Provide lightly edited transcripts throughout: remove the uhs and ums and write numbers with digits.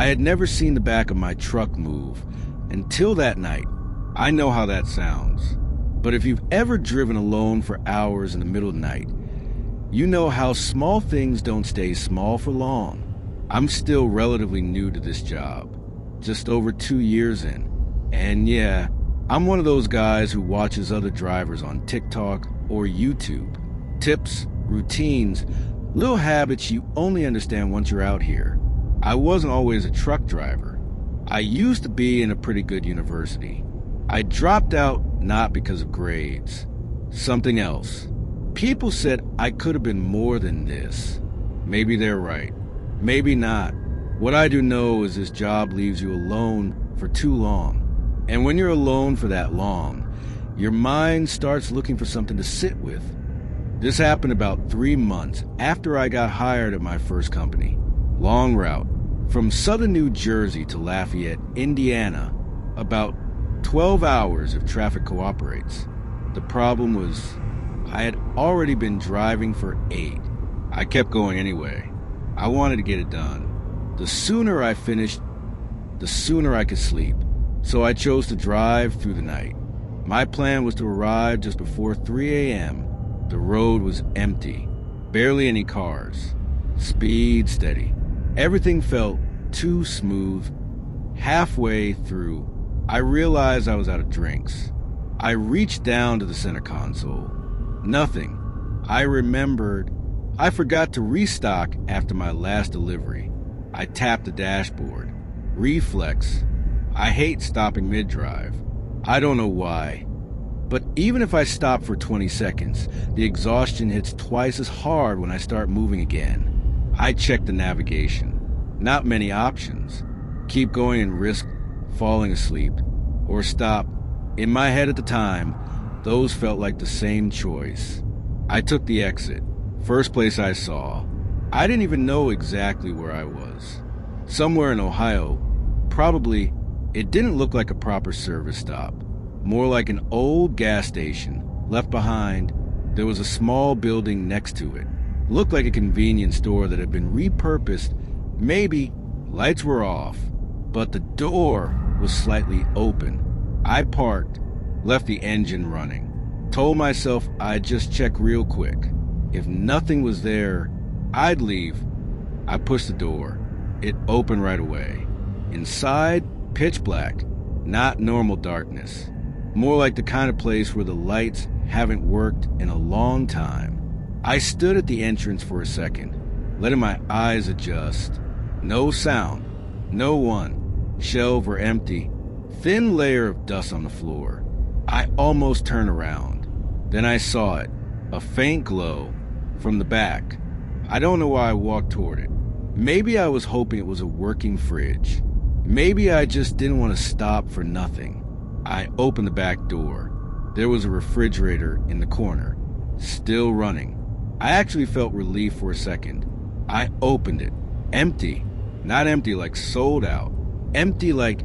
I had never seen the back of my truck move until that night. I know how that sounds. But if you've ever driven alone for hours in the middle of the night, you know how small things don't stay small for long. I'm still relatively new to this job, just over 2 years in. And yeah, I'm one of those guys who watches other drivers on TikTok or YouTube. Tips, routines, little habits you only understand once you're out here. I wasn't always a truck driver. I used to be in a pretty good university. I dropped out not because of grades. Something else. People said I could have been more than this. Maybe they're right. Maybe not. What I do know is this job leaves you alone for too long. And when you're alone for that long, your mind starts looking for something to sit with. This happened about 3 months after I got hired at my first company. Long route. From southern New Jersey to Lafayette, Indiana. About 12 hours if traffic cooperates. The problem was, I had already been driving for 8. I kept going anyway. I wanted to get it done. The sooner I finished, the sooner I could sleep. So I chose to drive through the night. My plan was to arrive just before 3 a.m. The road was empty. Barely any cars. Speed steady. Everything felt too smooth. Halfway through, I realized I was out of drinks. I reached down to the center console. Nothing. I remembered I forgot to restock after my last delivery. I tapped the dashboard. Reflex. I hate stopping mid-drive. I don't know why. But even if I stop for 20 seconds, the exhaustion hits twice as hard when I start moving again. I check the navigation. Not many options. Keep going and risk falling asleep. Or stop. In my head at the time, those felt like the same choice. I took the exit. First place I saw. I didn't even know exactly where I was. Somewhere in Ohio. Probably, it didn't look like a proper service stop. More like an old gas station. Left behind, there was a small building next to it. Looked like a convenience store that had been repurposed. Maybe lights were off, but the door was slightly open. I parked, left the engine running. Told myself I'd just check real quick. If nothing was there, I'd leave. I pushed the door. It opened right away. Inside, pitch black. Not normal darkness. More like the kind of place where the lights haven't worked in a long time. I stood at the entrance for a second, letting my eyes adjust. No sound. No one. Shelves were empty. Thin layer of dust on the floor. I almost turned around. Then I saw it. A faint glow. From the back. I don't know why I walked toward it. Maybe I was hoping it was a working fridge. Maybe I just didn't want to stop for nothing. I opened the back door. There was a refrigerator in the corner. Still running. I actually felt relief for a second. I opened it. Empty. Not empty like sold out. Empty like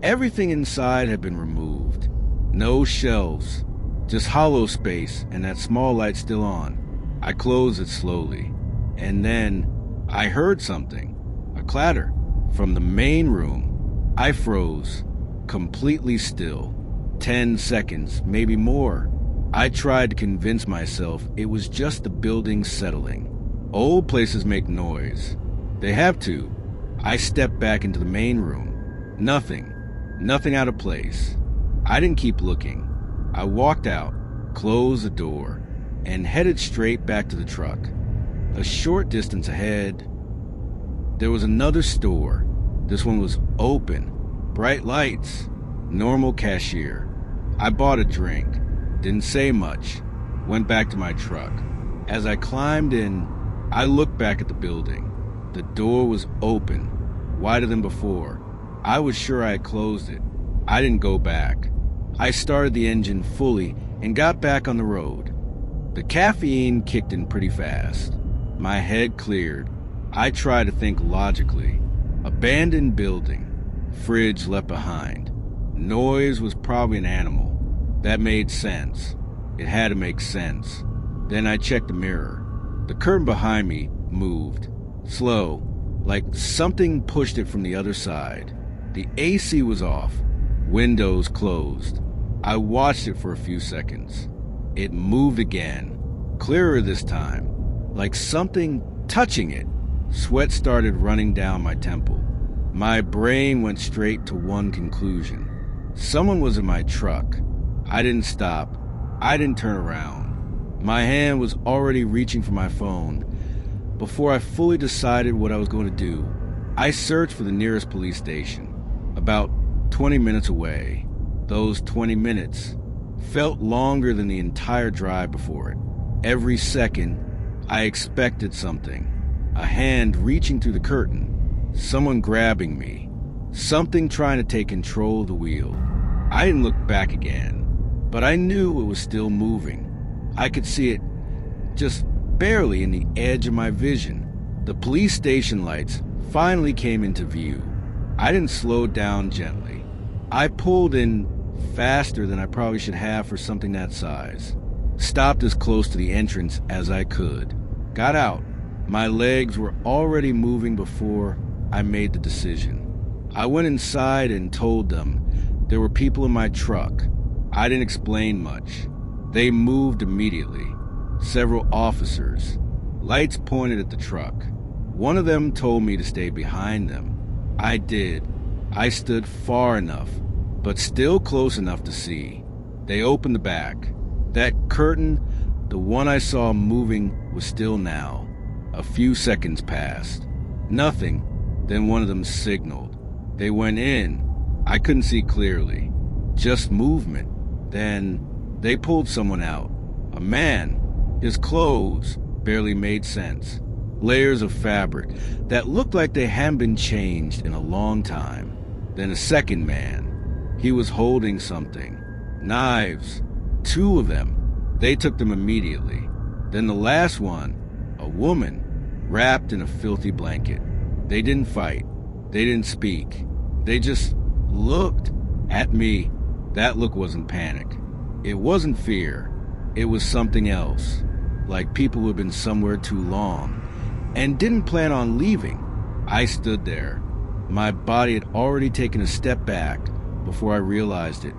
everything inside had been removed. No shelves. Just hollow space and that small light still on. I closed it slowly. And then I heard something. A clatter. From the main room. I froze. Completely still. 10 seconds, maybe more. I tried to convince myself it was just the building settling. Old places make noise. They have to. I stepped back into the main room. Nothing. Nothing out of place. I didn't keep looking. I walked out, closed the door, and headed straight back to the truck. A short distance ahead, there was another store. This one was open. Bright lights. Normal cashier. I bought a drink. Didn't say much. Went back to my truck. As I climbed in, I looked back at the building. The door was open. Wider than before. I was sure I had closed it. I didn't go back. I started the engine fully and got back on the road. The caffeine kicked in pretty fast. My head cleared. I tried to think logically. Abandoned building. Fridge left behind. Noise was probably an animal. That made sense. It had to make sense. Then I checked the mirror. The curtain behind me moved. Slow. like something pushed it from the other side. The AC was off, windows closed. I watched it for a few seconds. It moved again, clearer this time, like something touching it. Sweat started running down my temple. My brain went straight to one conclusion. Someone was in my truck. I didn't stop. I didn't turn around. My hand was already reaching for my phone. Before I fully decided what I was going to do, I searched for the nearest police station, about 20 minutes away. Those 20 minutes felt longer than the entire drive before it. Every second, I expected something. A hand reaching through the curtain, someone grabbing me, something trying to take control of the wheel. I didn't look back again, but I knew it was still moving. I could see it just barely in the edge of my vision. The police station lights finally came into view. I didn't slow down gently. I pulled in faster than I probably should have for something that size. Stopped as close to the entrance as I could. Got out. My legs were already moving before I made the decision. I went inside and told them there were people in my truck. I didn't explain much. They moved immediately. Several officers. Lights pointed at the truck. One of them told me to stay behind them. I did. I stood far enough, but still close enough to see. They opened the back. That curtain, the one I saw moving, was still now. A few seconds passed. Nothing. Then one of them signaled. They went in. I couldn't see clearly. Just movement. Then they pulled someone out. A man. His clothes barely made sense. Layers of fabric that looked like they hadn't been changed in a long time. Then a second man. He was holding something. Knives. 2 of them. They took them immediately. Then the last one, a woman, wrapped in a filthy blanket. They didn't fight. They didn't speak. They just looked at me. That look wasn't panic. It wasn't fear. It was something else. Like people who had been somewhere too long and didn't plan on leaving. I stood there. My body had already taken a step back before I realized it.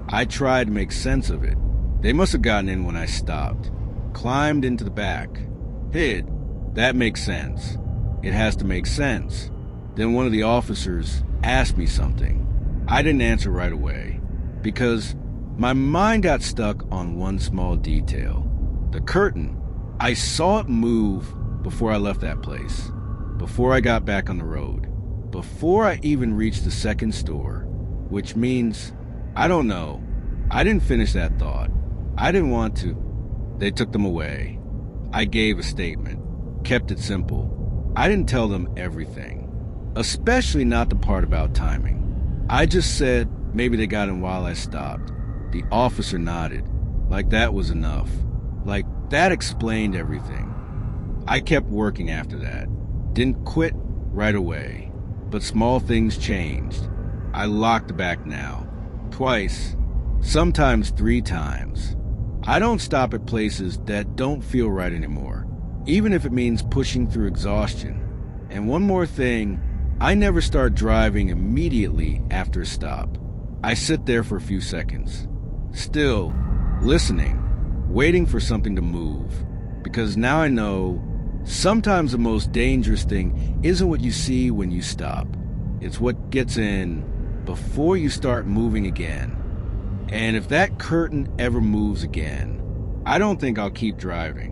I tried to make sense of it. They must have gotten in when I stopped. Climbed into the back. Hid. That makes sense. It has to make sense. Then one of the officers asked me something. I didn't answer right away because my mind got stuck on one small detail. The curtain. I saw it move before I left that place. Before I got back on the road. Before I even reached the second store. Which means, I don't know. I didn't finish that thought. I didn't want to. They took them away. I gave a statement. Kept it simple. I didn't tell them everything. Especially not the part about timing. I just said maybe they got in while I stopped. The officer nodded. Like that was enough. Like that explained everything. I kept working after that. Didn't quit right away. But small things changed. I locked the back now. Twice. Sometimes 3 times. I don't stop at places that don't feel right anymore, even if it means pushing through exhaustion. And one more thing, I never start driving immediately after a stop. I sit there for a few seconds, still listening, waiting for something to move, because now I know sometimes the most dangerous thing isn't what you see when you stop. It's what gets in before you start moving again. And if that curtain ever moves again, I don't think I'll keep driving.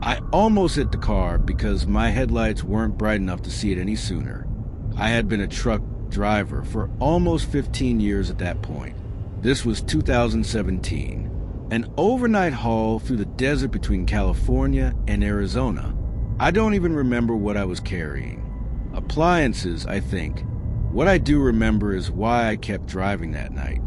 I almost hit the car because my headlights weren't bright enough to see it any sooner. I had been a truck driver for almost 15 years at that point. This was 2017. An overnight haul through the desert between California and Arizona. I don't even remember what I was carrying. Appliances, I think. What I do remember is why I kept driving that night.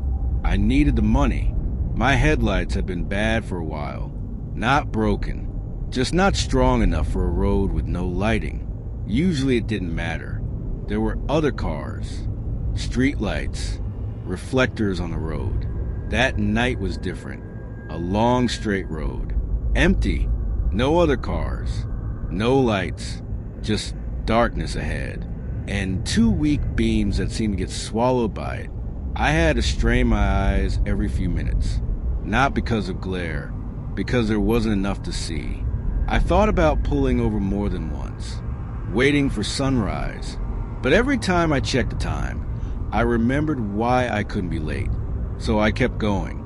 I needed the money. My headlights had been bad for a while. Not broken. Just not strong enough for a road with no lighting. Usually it didn't matter. There were other cars, street lights, reflectors on the road. That night was different. A long straight road. Empty. No other cars. No lights. Just darkness ahead. And 2 weak beams that seemed to get swallowed by it. I had to strain my eyes every few minutes. Not because of glare. Because there wasn't enough to see. I thought about pulling over more than once. Waiting for sunrise. But every time I checked the time, I remembered why I couldn't be late. So I kept going.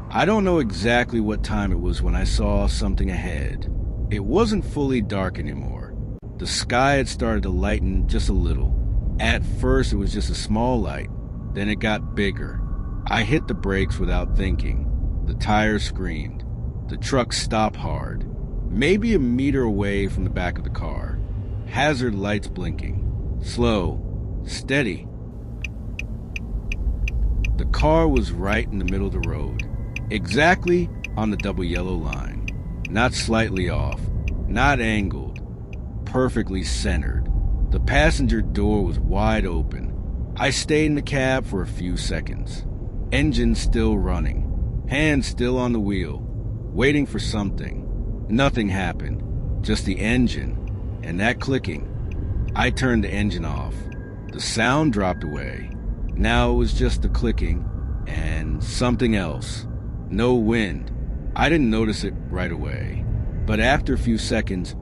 I don't know exactly what time it was when I saw something ahead. It wasn't fully dark anymore. The sky had started to lighten just a little. At first it was just a small light. Then it got bigger. I hit the brakes without thinking. The tires screamed. The truck stopped hard. Maybe a meter away from the back of the car. Hazard lights blinking. Slow. Steady. The car was right in the middle of the road. Exactly on the double yellow line. Not slightly off. Not angled. Perfectly centered. The passenger door was wide open. I stayed in the cab for a few seconds. Engine still running. Hands still on the wheel. Waiting for something. Nothing happened. Just the engine. And that clicking. I turned the engine off. The sound dropped away. Now it was just the clicking and something else. No wind. I didn't notice it right away. But after a few seconds,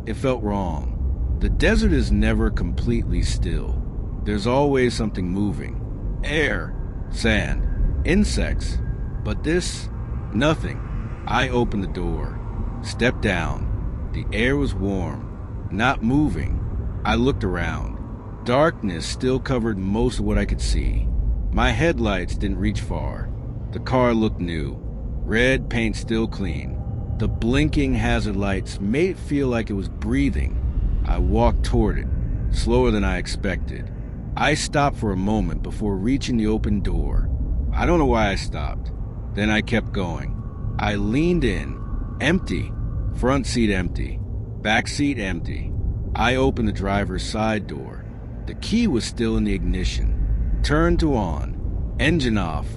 it felt wrong. The desert is never completely still. There's always something moving. Air, sand, insects. But this, nothing. I opened the door, stepped down. The air was warm, not moving. I looked around. Darkness still covered most of what I could see. My headlights didn't reach far. The car looked new. Red paint still clean. The blinking hazard lights made it feel like it was breathing. I walked toward it, slower than I expected. I stopped for a moment before reaching the open door. I don't know why I stopped. Then I kept going. I leaned in. Empty. Front seat empty. Back seat empty. I opened the driver's side door. The key was still in the ignition. Turn to on. Engine off.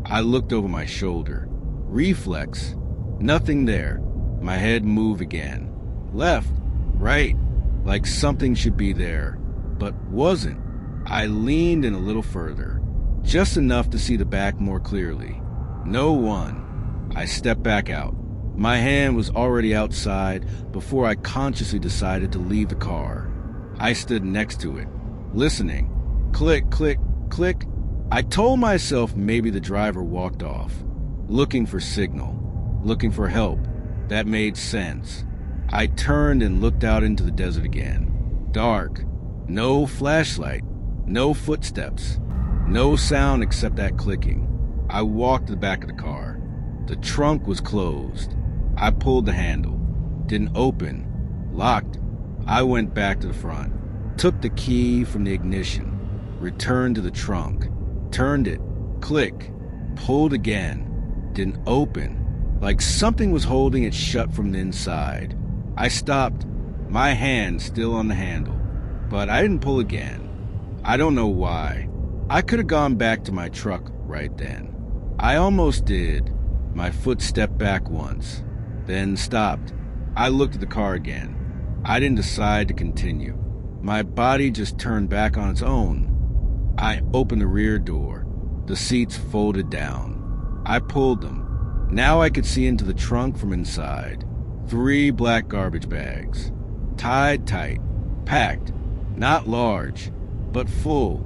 I looked over my shoulder. Reflex. Nothing there. My head moved again. Left. Right. Like something should be there. But wasn't. I leaned in a little further. Just enough to see the back more clearly. No one. I stepped back out. My hand was already outside before I consciously decided to leave the car. I stood next to it, listening. Click, click, click. I told myself maybe the driver walked off, looking for signal, looking for help. That made sense. I turned and looked out into the desert again. Dark. No flashlight. No footsteps. No sound except that clicking. I walked to the back of the car. The trunk was closed. I pulled the handle. Didn't open. Locked. I went back to the front. Took the key from the ignition. Returned to the trunk. Turned it. Click. Pulled again. Didn't open. Like something was holding it shut from the inside. I stopped. My hand still on the handle. But I didn't pull again. I don't know why. I could have gone back to my truck right then. I almost did. My foot stepped back once. Then stopped. I looked at the car again. I didn't decide to continue. My body just turned back on its own. I opened the rear door. The seats folded down. I pulled them. Now I could see into the trunk from inside. 3 black garbage bags. Tied tight. Packed. Not large, but full.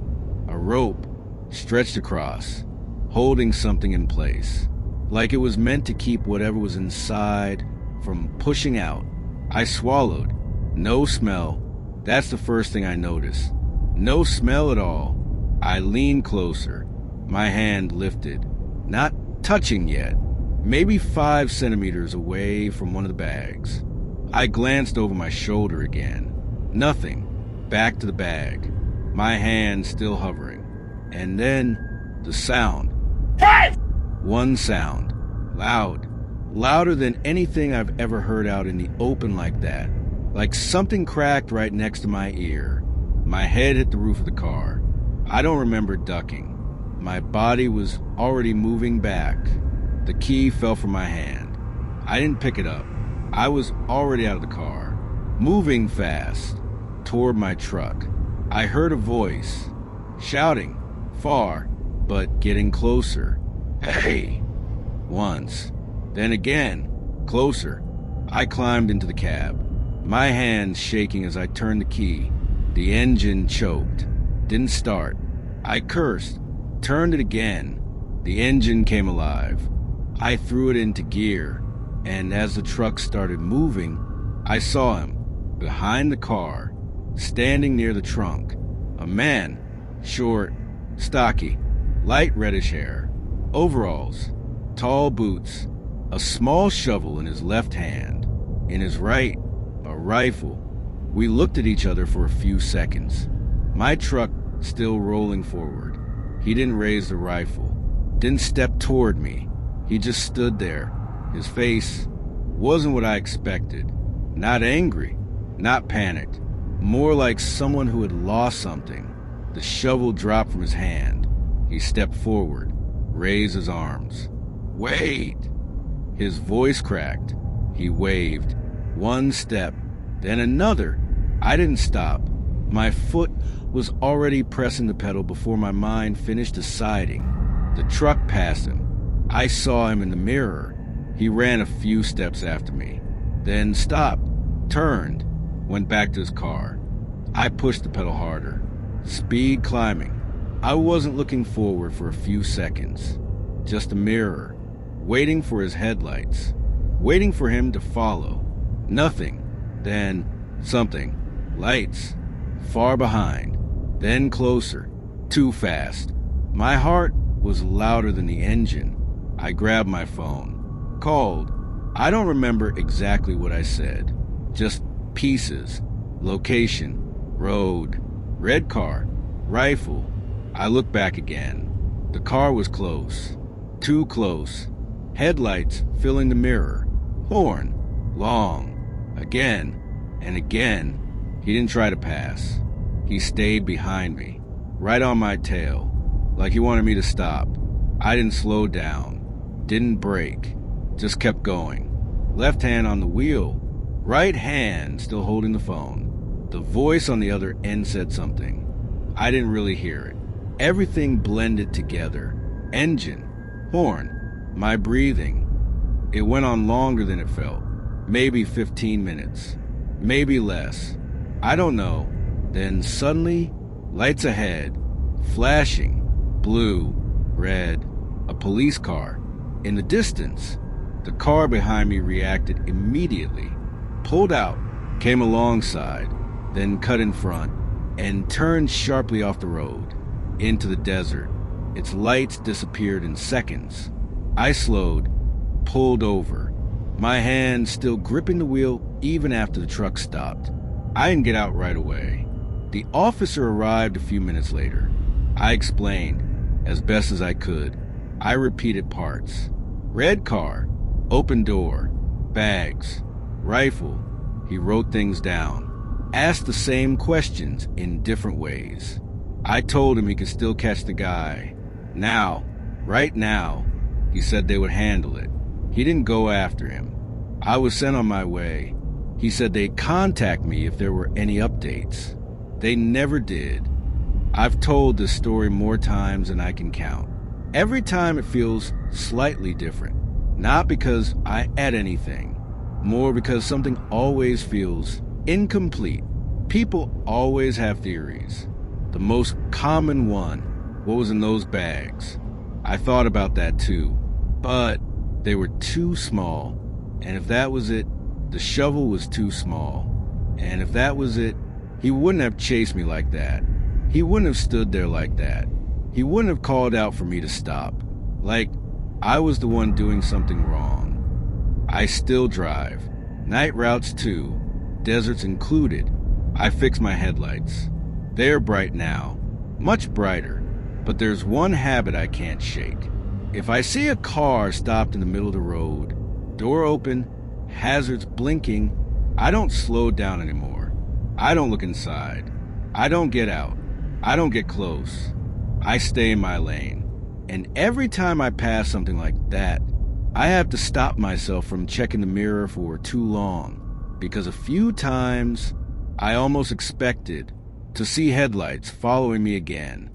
A rope stretched across, holding something in place. Like it was meant to keep whatever was inside from pushing out. I swallowed. No smell. That's the first thing I noticed. No smell at all. I leaned closer. My hand lifted. Not touching yet. Maybe 5 centimeters away from one of the bags. I glanced over my shoulder again. Nothing. Back to the bag. My hand still hovering. And then the sound. Hey! One sound. Loud. Louder than anything I've ever heard out in the open like that. like something cracked right next to my ear. My head hit the roof of the car. I don't remember ducking. My body was already moving back. The key fell from my hand. I didn't pick it up. I was already out of the car, moving fast toward my truck. I heard a voice, shouting, far, but getting closer. Hey! Once. Then again, closer. I climbed into the cab, my hands shaking as I turned the key. The engine choked. Didn't start. I cursed, turned it again. The engine came alive. I threw it into gear, and as the truck started moving, I saw him, behind the car, standing near the trunk. A man, short, stocky, light reddish hair, overalls, tall boots, a small shovel in his left hand, in his right, a rifle. We looked at each other for a few seconds, my truck still rolling forward. He didn't raise the rifle, didn't step toward me. He just stood there. His face wasn't what I expected. Not angry, not panicked, more like someone who had lost something. The shovel dropped from his hand. He stepped forward, raised his arms. Wait! His voice cracked. He waved. One step, then another. I didn't stop. My foot was already pressing the pedal before my mind finished deciding. The truck passed him. I saw him in the mirror. He ran a few steps after me, then stopped, turned, went back to his car. I pushed the pedal harder, speed climbing. I wasn't looking forward for a few seconds, just a mirror, waiting for his headlights, waiting for him to follow. Nothing, then something, lights, far behind, then closer, too fast. My heart was louder than the engine. I grabbed my phone, called. I don't remember exactly what I said, just pieces, location, road, red car, rifle. I looked back again. The car was close, too close, headlights filling the mirror, horn, long, again and again. He didn't try to pass. He stayed behind me, right on my tail, like he wanted me to stop. I didn't slow down, didn't brake, just kept going. Left hand on the wheel, right hand still holding the phone. The voice on the other end said something. I didn't really hear it. Everything blended together. Engine, horn, my breathing. It went on longer than it felt. Maybe 15 minutes, maybe less. I don't know. Then suddenly, lights ahead, flashing, blue, red, a police car. In the distance, the car behind me reacted immediately, pulled out, came alongside, then cut in front, and turned sharply off the road, into the desert. Its lights disappeared in seconds. I slowed, pulled over, my hand still gripping the wheel even after the truck stopped. I didn't get out right away. The officer arrived a few minutes later. I explained, as best as I could. I repeated parts. Red car, open door, bags, rifle. He wrote things down, asked the same questions in different ways. I told him he could still catch the guy. Now, right now. He said they would handle it. He didn't go after him. I was sent on my way. He said they'd contact me if there were any updates. They never did. I've told this story more times than I can count. Every time it feels slightly different. Not because I add anything, more because something always feels incomplete. People always have theories. The most common one, what was in those bags? I thought about that too, but they were too small. And if that was it, the shovel was too small. And if that was it, he wouldn't have chased me like that. He wouldn't have stood there like that. He wouldn't have called out for me to stop. Like I was the one doing something wrong. I still drive. Night routes too. Deserts included. I fix my headlights. They're bright now. Much brighter. But there's one habit I can't shake. If I see a car stopped in the middle of the road, door open, hazards blinking, I don't slow down anymore. I don't look inside. I don't get out. I don't get close. I stay in my lane. And every time I pass something like that, I have to stop myself from checking the mirror for too long, because a few times I almost expected to see headlights following me again.